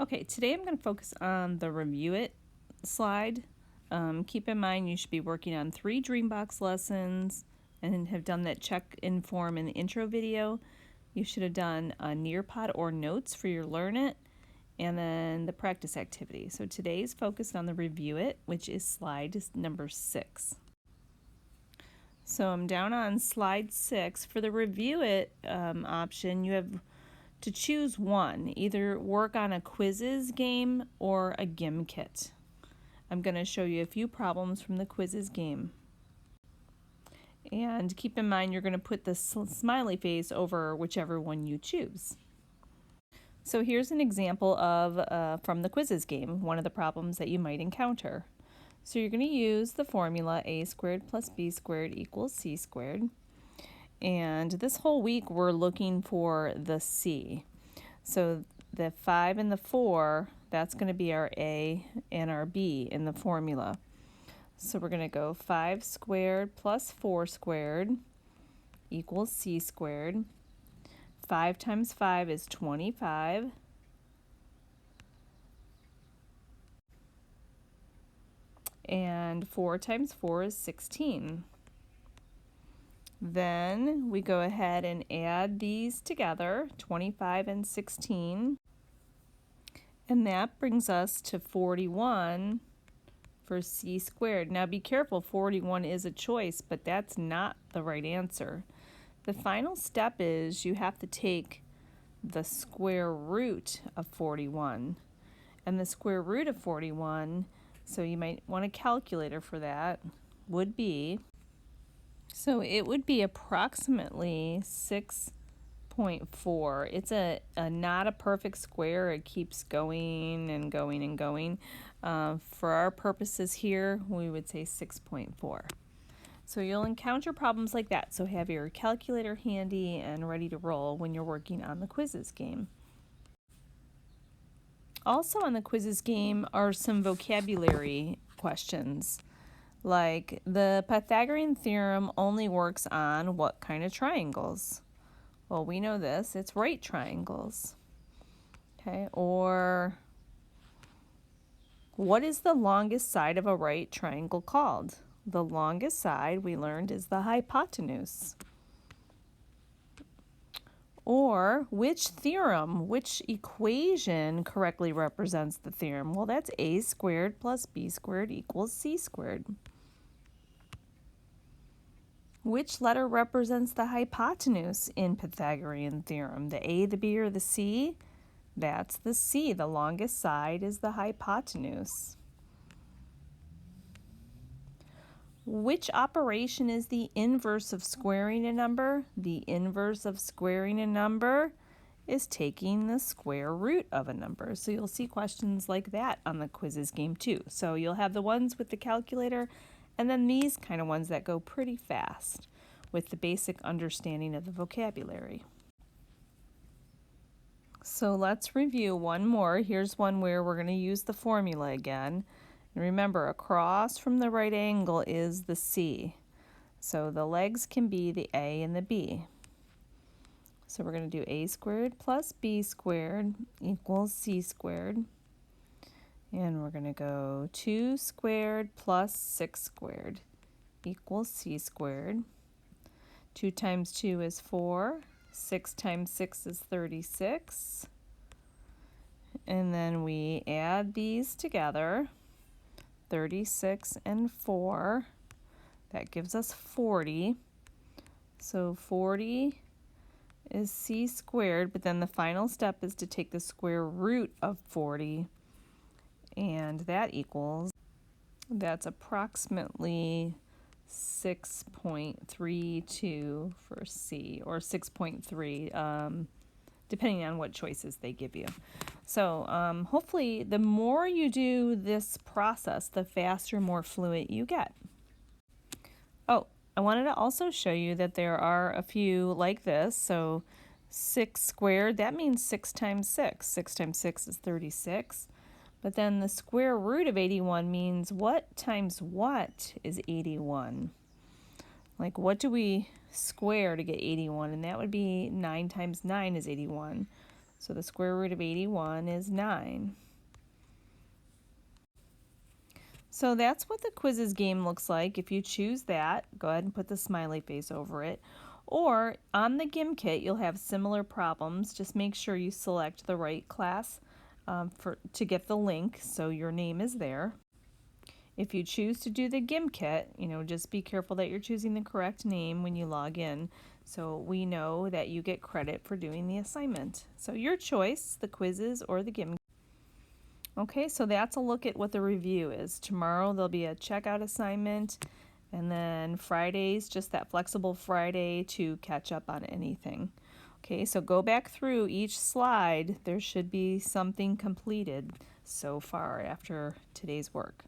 Okay, today I'm going to focus on the Review It slide. Keep in mind you should be working on 3 Dreambox lessons and have done that check-in form in the intro video. You should have done a Nearpod or notes for your Learn It, and then the practice activity. So today's focused on the Review It, which is slide number 6. So I'm down on slide 6. For the Review It option, you have to choose one, either work on a quizzes game or a gim kit. I'm going to show you a few problems from the quizzes game. And keep in mind you're going to put the smiley face over whichever one you choose. So here's an example of from the quizzes game, one of the problems that you might encounter. So you're going to use the formula a squared plus b squared equals c squared. And this whole week we're looking for the C. So the 5 and the 4, that's going to be our A and our B in the formula. So we're going to go 5 squared plus 4 squared equals C squared. 5 times 5 is 25. And 4 times 4 is 16. Then we go ahead and add these together, 25 and 16, and that brings us to 41 for c squared. Now be careful, 41 is a choice, but that's not the right answer. The final step is you have to take the square root of 41, and the square root of 41, so you might want a calculator for that, would be, so it would be approximately 6.4. It's a not a perfect square. It keeps going and going and going. For our purposes here, we would say 6.4. So you'll encounter problems like that. So have your calculator handy and ready to roll when you're working on the quizzes game. Also on the quizzes game are some vocabulary questions. Like, the Pythagorean theorem only works on what kind of triangles? Well, we know this, it's right triangles. Okay, or what is the longest side of a right triangle called? The longest side, we learned, is the hypotenuse. Or which theorem, which equation correctly represents the theorem? Well, that's a squared plus b squared equals c squared. Which letter represents the hypotenuse in Pythagorean theorem? The A, the B, or the C? That's the C. The longest side is the hypotenuse. Which operation is the inverse of squaring a number? The inverse of squaring a number is taking the square root of a number. So you'll see questions like that on the quizzes game too. So you'll have the ones with the calculator, and then these kind of ones that go pretty fast with the basic understanding of the vocabulary. So let's review one more. Here's one where we're going to use the formula again. And remember, across from the right angle is the C. So the legs can be the A and the B. So we're going to do a squared plus b squared equals c squared. And we're going to go 2 squared plus 6 squared equals c squared. 2 times 2 is 4. 6 times 6 is 36. And then we add these together, 36 and 4. That gives us 40. So 40 is c squared, but then the final step is to take the square root of 40. And that equals, that's approximately 6.32 for C, or 6.3, depending on what choices they give you. So hopefully the more you do this process, the faster, more fluent you get. Oh, I wanted to also show you that there are a few like this. So 6 squared, that means 6 times 6. 6 times 6 is 36. But then the square root of 81 means what times what is 81? Like, what do we square to get 81? And that would be 9 times 9 is 81. So the square root of 81 is 9. So that's what the quizzes game looks like. If you choose that, go ahead and put the smiley face over it. Or on the GIM kit, you'll have similar problems. Just make sure you select the right class to get the link so your name is there. If you choose to do the GIM kit, just be careful that you're choosing the correct name when you log in so we know that you get credit for doing the assignment. So your choice, the quizzes or the GIM. Okay, so that's a look at what the review is. Tomorrow there'll be a checkout assignment, and then Friday's just that flexible Friday to catch up on anything. Okay, so go back through each slide. There should be something completed so far after today's work.